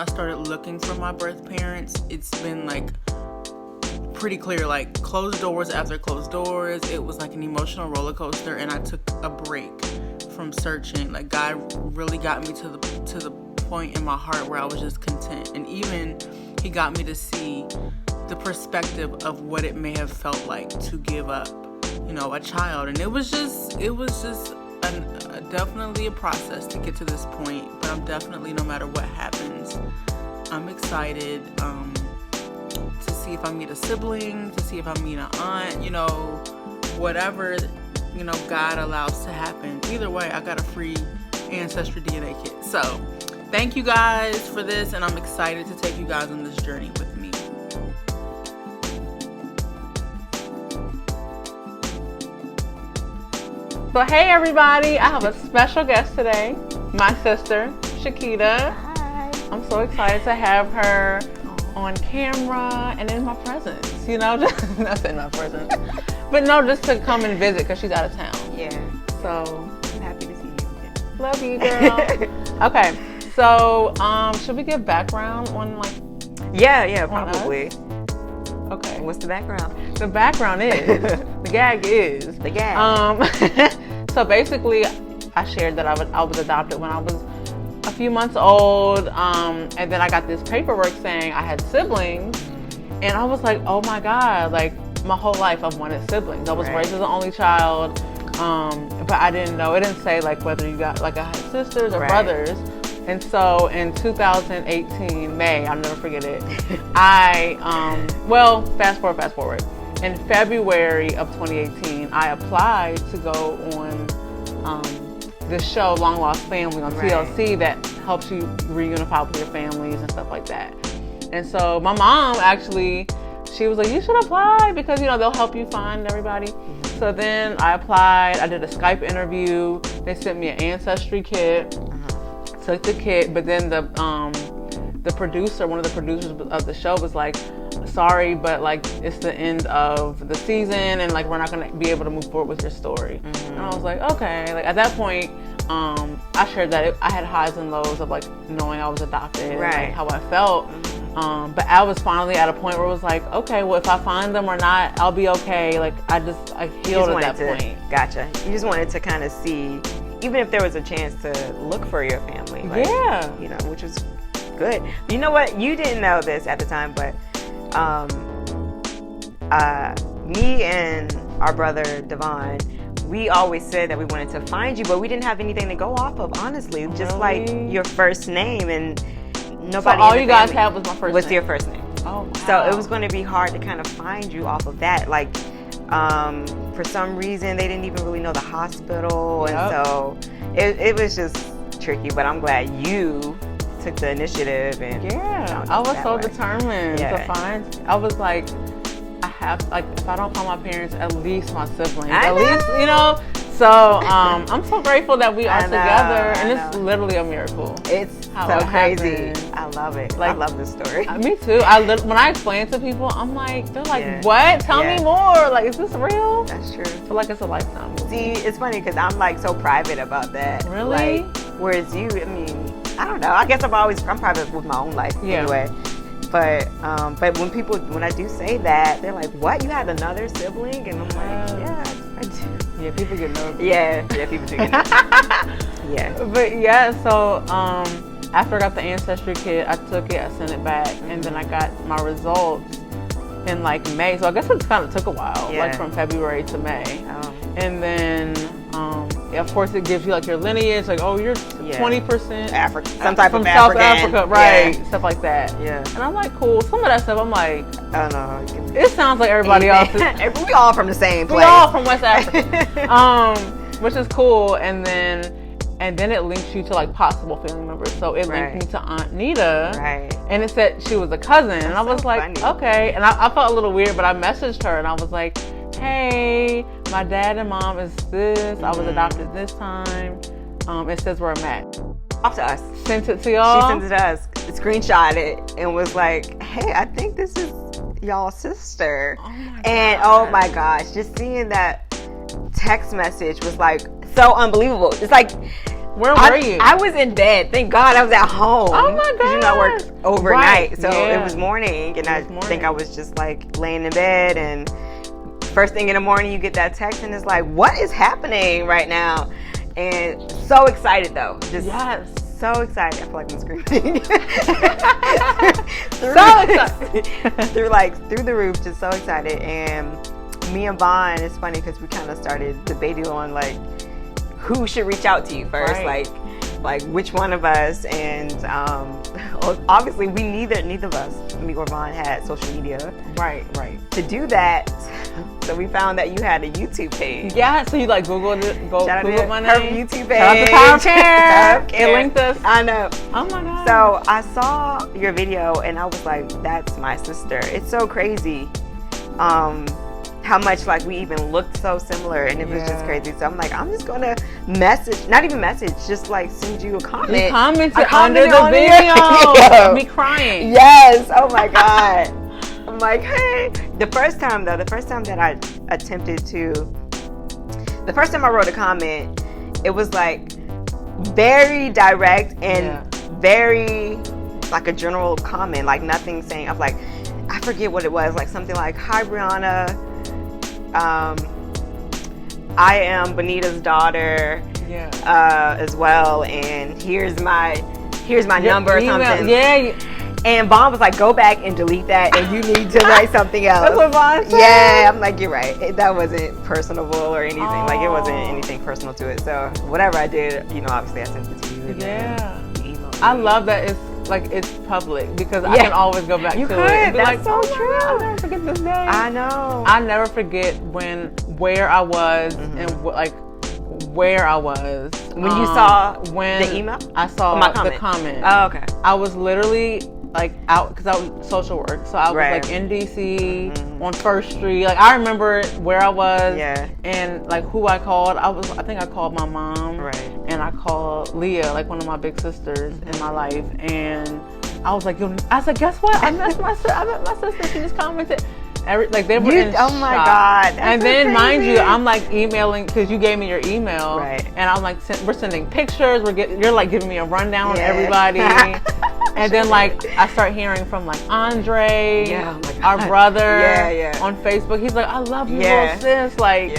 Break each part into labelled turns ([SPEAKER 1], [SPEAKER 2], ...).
[SPEAKER 1] I started looking for my birth parents, it's been like pretty clear, like closed doors after closed doors. It was like an emotional roller coaster, and I took a break from searching. Like God really got me to the point in my heart where I was just content, and even He got me to see the perspective of what it may have felt like to give up, a child. And it was just definitely a process to get to this point, but I'm definitely, no matter what happens, I'm excited to see if I meet a sibling, to see if I meet an aunt, whatever, God allows to happen. Either way, I got a free Ancestry DNA kit. So thank you guys for this, and I'm excited to take you guys on this journey with me. So hey everybody, I have a special guest today, my sister, Shakita.
[SPEAKER 2] Hi.
[SPEAKER 1] I'm so excited to have her on camera and in my presence, just not in my presence, but no, just to come and visit because she's out of town.
[SPEAKER 2] Yeah.
[SPEAKER 1] So
[SPEAKER 2] I'm happy to see you.
[SPEAKER 1] Love you, girl. Okay, so should we give background on
[SPEAKER 2] Yeah, probably.
[SPEAKER 1] Us? Okay.
[SPEAKER 2] What's the background?
[SPEAKER 1] The background is the gag is
[SPEAKER 2] the gag.
[SPEAKER 1] So basically, I shared that I was adopted when I was a few months old, and then I got this paperwork saying I had siblings, and I was like, oh my God, like my whole life I've wanted siblings. I was raised as an only child, but I didn't know. It didn't say like whether you got like I had sisters or brothers. And so in 2018, May, I'll never forget it, fast forward. In February of 2018, I applied to go on this show, Long Lost Family, on TLC, that helps you reunify with your families and stuff like that. And so my mom actually, she was like, you should apply because, they'll help you find everybody. Mm-hmm. So then I applied. I did a Skype interview. They sent me an Ancestry kit. Took the kit, but then the producer, one of the producers of the show, was like, sorry, but like it's the end of the season, and like we're not gonna be able to move forward with your story. Mm-hmm. And I was like, okay. Like at that point, I shared that I had highs and lows of like knowing I was adopted, and like how I felt. Mm-hmm. But I was finally at a point where it was like, okay, well, if I find them or not, I'll be okay. Like I healed at that point.
[SPEAKER 2] Gotcha. You just wanted to kind of see, even if there was a chance to look for your family. Like, which was good. You know what? You didn't know this at the time, but me and our brother Devon, we always said that we wanted to find you, but we didn't have anything to go off of, honestly. Just like your first name, and nobody.
[SPEAKER 1] So all you guys had was my first name.
[SPEAKER 2] Was your first name.
[SPEAKER 1] Oh, wow.
[SPEAKER 2] So it was going to be hard to kind of find you off of that. Like, for some reason, they didn't even really know the hospital, and so it was just tricky. But I'm glad you took the initiative, and
[SPEAKER 1] I was so determined to find. I was like, I have, like, if I don't find my parents, at least my siblings. At least, So I'm so grateful that we are together, and it's literally a miracle.
[SPEAKER 2] It's so crazy. I love it. Like, I love this story.
[SPEAKER 1] Me too. When I explain it to people, I'm like, they're like, what? Tell me more. Like, is this real?
[SPEAKER 2] That's true.
[SPEAKER 1] I feel like it's a lifetime movie.
[SPEAKER 2] See, it's funny because I'm like so private about that.
[SPEAKER 1] Really?
[SPEAKER 2] Like, whereas you, I mean, I don't know. I guess I'm private with my own life anyway. But when I do say that, they're like, what? You had another sibling? And I'm like, yeah, I do.
[SPEAKER 1] Yeah, people get nervous.
[SPEAKER 2] Yeah, people do get nervous.
[SPEAKER 1] But so after I got the Ancestry kit, I took it, I sent it back, and then I got my results in like May. So I guess it kind of took a while, like from February to May. And then, of course, it gives you like your lineage, like, oh, you're 20%
[SPEAKER 2] Africa, some type
[SPEAKER 1] from
[SPEAKER 2] of
[SPEAKER 1] South
[SPEAKER 2] African.
[SPEAKER 1] Africa, right? Stuff like that.
[SPEAKER 2] Yeah.
[SPEAKER 1] And I'm like, cool. Some of that stuff, I'm like,
[SPEAKER 2] I don't know.
[SPEAKER 1] It sounds like everybody else.
[SPEAKER 2] We all from the same place.
[SPEAKER 1] We all from West Africa, which is cool. And then it links you to like possible family members. So it linked me to Aunt Nita, and it said she was a cousin, and I was like, funny. Okay. And I felt a little weird, but I messaged her and I was like, hey, my dad and mom is this. I was adopted this time. It says where I'm at.
[SPEAKER 2] Off to us.
[SPEAKER 1] Sent it to y'all.
[SPEAKER 2] She sent it to us. Screenshot it and was like, hey, I think this is y'all's sister. Oh my gosh, just seeing that text message was like so unbelievable. It's like
[SPEAKER 1] Where were you?
[SPEAKER 2] I was in bed. Thank God I was at home.
[SPEAKER 1] Oh my God.
[SPEAKER 2] You know, I worked overnight.
[SPEAKER 1] Right.
[SPEAKER 2] So
[SPEAKER 1] Yeah.
[SPEAKER 2] it was morning. And I think I was just like laying in bed. And first thing in the morning, you get that text and it's like, what is happening right now? And so excited though. Just so excited. I feel like I'm screaming.
[SPEAKER 1] So excited.
[SPEAKER 2] through the roof, just so excited. And me and Vaughn, it's funny because we kind of started debating on like who should reach out to you first,
[SPEAKER 1] Right.
[SPEAKER 2] like which one of us. And obviously we neither of us, me or Vaughn, had social media.
[SPEAKER 1] Right.
[SPEAKER 2] To do that, so we found that you had a YouTube page.
[SPEAKER 1] Yeah, so you like Googled it, Googled my
[SPEAKER 2] her
[SPEAKER 1] name.
[SPEAKER 2] YouTube page.
[SPEAKER 1] Shout out to Power Care.
[SPEAKER 2] Care.
[SPEAKER 1] It linked us.
[SPEAKER 2] I know.
[SPEAKER 1] Oh my God.
[SPEAKER 2] So I saw your video and I was like, that's my sister. It's so crazy how much like we even looked so similar, and it was just crazy. So I'm like, I'm just gonna not even message, just like send you a comment.
[SPEAKER 1] You commented
[SPEAKER 2] I
[SPEAKER 1] under the
[SPEAKER 2] on
[SPEAKER 1] video. Of me crying.
[SPEAKER 2] Yes. Oh my God. I'm like, hey. The first time that I attempted to, the first time I wrote a comment, it was like very direct and very like a general comment, like nothing saying. I'm like, I forget what it was, like something like, hi Brianna, I am Bonita's daughter as well, and here's my number or something.
[SPEAKER 1] Yeah.
[SPEAKER 2] And Vaughn was like, go back and delete that, and you need to write something else.
[SPEAKER 1] That's what Vaughn said.
[SPEAKER 2] Yeah, I'm like, you're right. That wasn't personable or anything. Like, it wasn't anything personal to it. So whatever I did, obviously I sent it to you. And then you emailed me.
[SPEAKER 1] I love that it's public, because I can always go back to it. And be
[SPEAKER 2] That's
[SPEAKER 1] like,
[SPEAKER 2] so true.
[SPEAKER 1] I'll never forget this day.
[SPEAKER 2] I know.
[SPEAKER 1] I never forget where I was and where I was.
[SPEAKER 2] When you saw the email?
[SPEAKER 1] I saw the comment.
[SPEAKER 2] Oh, okay.
[SPEAKER 1] I was literally like out, because I was social work, so I was like in DC on First Street. Like, I remember where I was and like who I called. I think I called my mom, and I called Leah, like one of my big sisters in my life, and I was like, I said, guess what? I met my sister. She just commented. They were in
[SPEAKER 2] oh my
[SPEAKER 1] shock.
[SPEAKER 2] God.
[SPEAKER 1] And then,
[SPEAKER 2] so
[SPEAKER 1] mind you, I'm like emailing, because you gave me your email, and I'm like, we're sending pictures. You're like giving me a rundown on everybody. And then like I start hearing from like Andre, our brother, on Facebook. He's like, I love you, little sis. Like,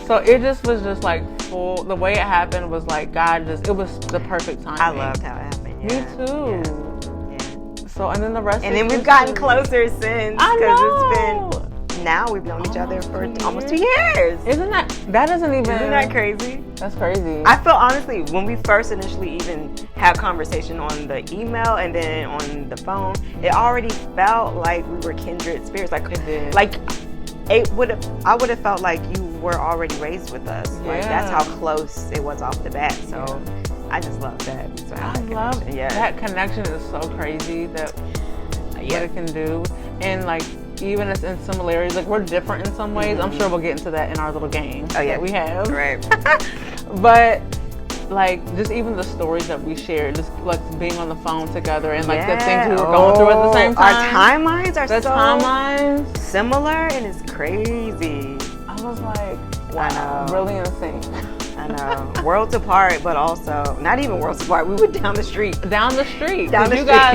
[SPEAKER 1] so it just was just like full. The way it happened was like it was the perfect timing.
[SPEAKER 2] I loved how it happened.
[SPEAKER 1] Me too. So, and then the rest.
[SPEAKER 2] And then we've gotten closer since, because now we've known each other for almost 2 years.
[SPEAKER 1] Isn't that
[SPEAKER 2] crazy?
[SPEAKER 1] That's crazy.
[SPEAKER 2] I feel honestly, when we first initially even had conversation on the email and then on the phone, it already felt like we were kindred spirits. Like
[SPEAKER 1] it did.
[SPEAKER 2] Like I would have felt like you were already raised with us. Like, that's how close it was off the bat. So I just love that. So
[SPEAKER 1] I love that connection is so crazy that what it can do. And like, even as in similarities, like we're different in some ways. I'm sure we'll get into that in our little game that we have.
[SPEAKER 2] Right.
[SPEAKER 1] But like, just even the stories that we shared, just like being on the phone together, and like the things we were going through at the same time.
[SPEAKER 2] Our timelines are
[SPEAKER 1] timelines
[SPEAKER 2] similar, and it's crazy.
[SPEAKER 1] I was like, wow, really insane.
[SPEAKER 2] I know. Worlds apart, but also not even worlds apart. We were down the street.
[SPEAKER 1] You
[SPEAKER 2] street
[SPEAKER 1] guys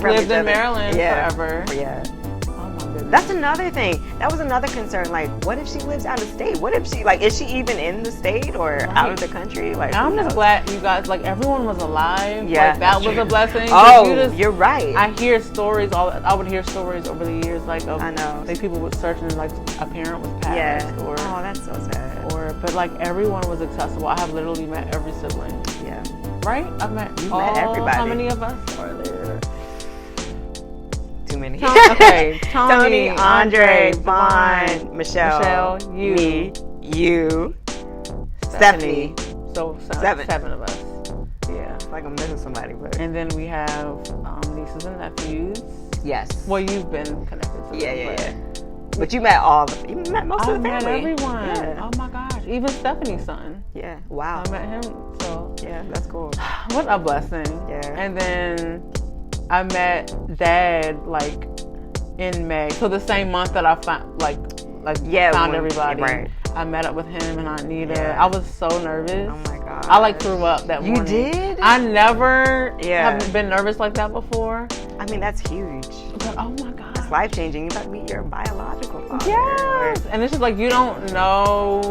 [SPEAKER 2] from
[SPEAKER 1] lived
[SPEAKER 2] each
[SPEAKER 1] in
[SPEAKER 2] other.
[SPEAKER 1] Maryland forever.
[SPEAKER 2] Yeah.
[SPEAKER 1] Oh my goodness.
[SPEAKER 2] That's another thing. That was another concern. Like, what if she lives out of state? What if she, like, is she even in the state or out of the country? Like,
[SPEAKER 1] I'm just glad you guys, like, everyone was alive.
[SPEAKER 2] Yeah,
[SPEAKER 1] like, that was a blessing.
[SPEAKER 2] Oh, you're right.
[SPEAKER 1] I hear stories. I would hear stories over the years, like, of,
[SPEAKER 2] I know.
[SPEAKER 1] like, people would search and like a parent was passed.
[SPEAKER 2] Yeah.
[SPEAKER 1] Or,
[SPEAKER 2] oh, that's so sad.
[SPEAKER 1] But like, everyone was accessible. I have literally met every sibling.
[SPEAKER 2] Yeah.
[SPEAKER 1] Right? I've met
[SPEAKER 2] met everybody.
[SPEAKER 1] How many of us are there?
[SPEAKER 2] Too many.
[SPEAKER 1] Okay.
[SPEAKER 2] Tony, Andre, Vaughn,
[SPEAKER 1] Michelle, you,
[SPEAKER 2] me, you, Stephanie.
[SPEAKER 1] So seven of us. Yeah.
[SPEAKER 2] It's like I'm missing somebody, but.
[SPEAKER 1] And then we have nieces and nephews.
[SPEAKER 2] Yes.
[SPEAKER 1] Well, you've been connected to them.
[SPEAKER 2] Yeah. But you met most of the family.
[SPEAKER 1] I met everyone.
[SPEAKER 2] Yeah.
[SPEAKER 1] Oh my gosh. Even Stephanie's son.
[SPEAKER 2] Yeah. Wow.
[SPEAKER 1] I met him. So
[SPEAKER 2] yeah, that's cool.
[SPEAKER 1] What a blessing.
[SPEAKER 2] Yeah.
[SPEAKER 1] And then I met Dad like in May. So the same month that I found found everybody.
[SPEAKER 2] Right.
[SPEAKER 1] I met up with him and Aunt Nita.
[SPEAKER 2] Yeah.
[SPEAKER 1] I was so nervous.
[SPEAKER 2] Oh my God. gosh.
[SPEAKER 1] I like threw up that
[SPEAKER 2] You
[SPEAKER 1] morning.
[SPEAKER 2] did?
[SPEAKER 1] I never
[SPEAKER 2] Yeah.
[SPEAKER 1] have been nervous like that before.
[SPEAKER 2] I mean, that's huge.
[SPEAKER 1] But oh my God.
[SPEAKER 2] It's life changing. You about to meet your biological father.
[SPEAKER 1] Yes. And it's just like you don't know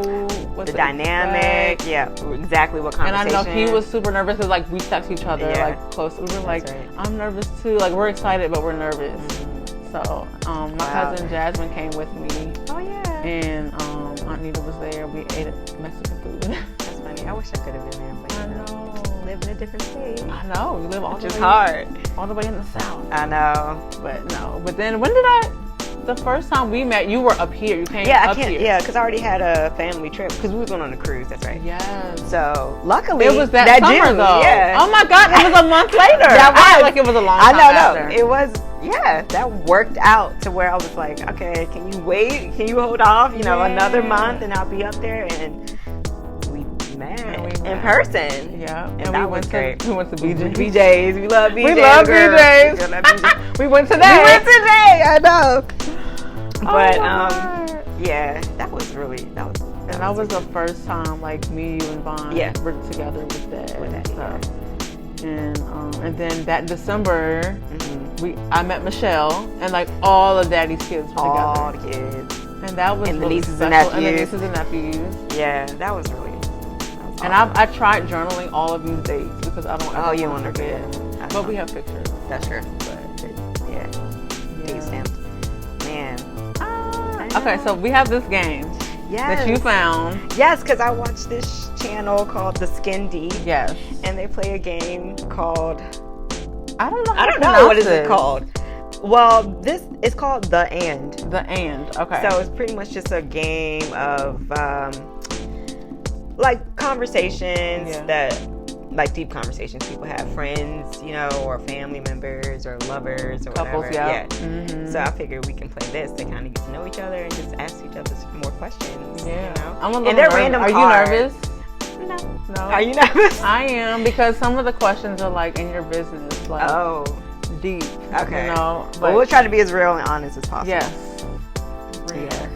[SPEAKER 1] what
[SPEAKER 2] The
[SPEAKER 1] to
[SPEAKER 2] dynamic.
[SPEAKER 1] expect.
[SPEAKER 2] Yeah. Exactly what
[SPEAKER 1] And I
[SPEAKER 2] conversation.
[SPEAKER 1] know he was super nervous because like we text each other
[SPEAKER 2] Yeah.
[SPEAKER 1] like close. We were like,
[SPEAKER 2] right.
[SPEAKER 1] I'm nervous too. Like we're excited, but we're nervous. So my
[SPEAKER 2] Wow.
[SPEAKER 1] cousin Jasmine came with me,
[SPEAKER 2] Oh yeah.
[SPEAKER 1] and Aunt Nita was there. We ate Mexican food.
[SPEAKER 2] That's funny. I wish I could have been there. But
[SPEAKER 1] I
[SPEAKER 2] you know,
[SPEAKER 1] know.
[SPEAKER 2] live in a different state.
[SPEAKER 1] I know. You live all
[SPEAKER 2] Which
[SPEAKER 1] the
[SPEAKER 2] is
[SPEAKER 1] way,
[SPEAKER 2] hard.
[SPEAKER 1] all the way in the south.
[SPEAKER 2] I know.
[SPEAKER 1] But no. But then when did I? The first time we met, you were up here. You came
[SPEAKER 2] Yeah, I
[SPEAKER 1] up
[SPEAKER 2] can't.
[SPEAKER 1] here.
[SPEAKER 2] Yeah, because I already had a family trip because we was going on a cruise. That's right.
[SPEAKER 1] Yes.
[SPEAKER 2] So luckily,
[SPEAKER 1] It was that summer
[SPEAKER 2] June,
[SPEAKER 1] though.
[SPEAKER 2] Yeah.
[SPEAKER 1] Oh my God! It was a month later.
[SPEAKER 2] That
[SPEAKER 1] I
[SPEAKER 2] was.
[SPEAKER 1] felt like it was a long
[SPEAKER 2] I
[SPEAKER 1] time
[SPEAKER 2] know.
[SPEAKER 1] after.
[SPEAKER 2] No, it was. Yeah, that worked out to where I was like, okay, can you wait? Can you hold off? You know, another month, and I'll be up there. And we met in person.
[SPEAKER 1] Yeah.
[SPEAKER 2] And
[SPEAKER 1] And
[SPEAKER 2] that
[SPEAKER 1] we
[SPEAKER 2] was
[SPEAKER 1] went
[SPEAKER 2] great.
[SPEAKER 1] to BJ's.
[SPEAKER 2] BJ's. We love BJ's.
[SPEAKER 1] We love
[SPEAKER 2] girl.
[SPEAKER 1] BJ's.
[SPEAKER 2] We love BJ's.
[SPEAKER 1] We went today.
[SPEAKER 2] We went today. I know. But
[SPEAKER 1] Oh my God.
[SPEAKER 2] yeah, that was
[SPEAKER 1] And that was the first time, like me, you, and Vaughn
[SPEAKER 2] Yeah.
[SPEAKER 1] were together with Dad.
[SPEAKER 2] With
[SPEAKER 1] and
[SPEAKER 2] Dad,
[SPEAKER 1] stuff. And then that December,
[SPEAKER 2] Mm-hmm.
[SPEAKER 1] I met Michelle, and like all of Daddy's kids were
[SPEAKER 2] all
[SPEAKER 1] together.
[SPEAKER 2] the kids.
[SPEAKER 1] And that was
[SPEAKER 2] And the
[SPEAKER 1] really
[SPEAKER 2] nieces and
[SPEAKER 1] special. And the
[SPEAKER 2] nephews.
[SPEAKER 1] nieces and nephews.
[SPEAKER 2] Yeah, that was really.
[SPEAKER 1] And I tried journaling all of these dates because I don't ever
[SPEAKER 2] Oh, you
[SPEAKER 1] want
[SPEAKER 2] want
[SPEAKER 1] to
[SPEAKER 2] to
[SPEAKER 1] forget.
[SPEAKER 2] forget.
[SPEAKER 1] But we have pictures.
[SPEAKER 2] That's true.
[SPEAKER 1] But
[SPEAKER 2] Yeah. Date
[SPEAKER 1] yeah.
[SPEAKER 2] stamps. Man.
[SPEAKER 1] Okay, so we have this game
[SPEAKER 2] Yes.
[SPEAKER 1] that you found.
[SPEAKER 2] Yes, because I watched this channel called The Skin Deep,
[SPEAKER 1] Yes.
[SPEAKER 2] and they play a game called.
[SPEAKER 1] I don't know.
[SPEAKER 2] I don't know what is it called. Well, this is called The And.
[SPEAKER 1] The And. Okay.
[SPEAKER 2] So it's pretty much just a game of like conversations that, like deep conversations people have, friends, you know, or family members or lovers or
[SPEAKER 1] Couples,
[SPEAKER 2] whatever.
[SPEAKER 1] yeah.
[SPEAKER 2] So I figured we can play this to kind of get to know each other and just ask each other some more questions.
[SPEAKER 1] Yeah.
[SPEAKER 2] You know?
[SPEAKER 1] I'm a little
[SPEAKER 2] And they're
[SPEAKER 1] nervous.
[SPEAKER 2] random
[SPEAKER 1] Are
[SPEAKER 2] cards.
[SPEAKER 1] you nervous?
[SPEAKER 2] No.
[SPEAKER 1] No.
[SPEAKER 2] Are you nervous?
[SPEAKER 1] I am, because some of the questions are like in your business, like
[SPEAKER 2] Oh.
[SPEAKER 1] deep.
[SPEAKER 2] Okay.
[SPEAKER 1] You know.
[SPEAKER 2] But we'll try to be as real and honest as possible.
[SPEAKER 1] Yes.
[SPEAKER 2] Yeah.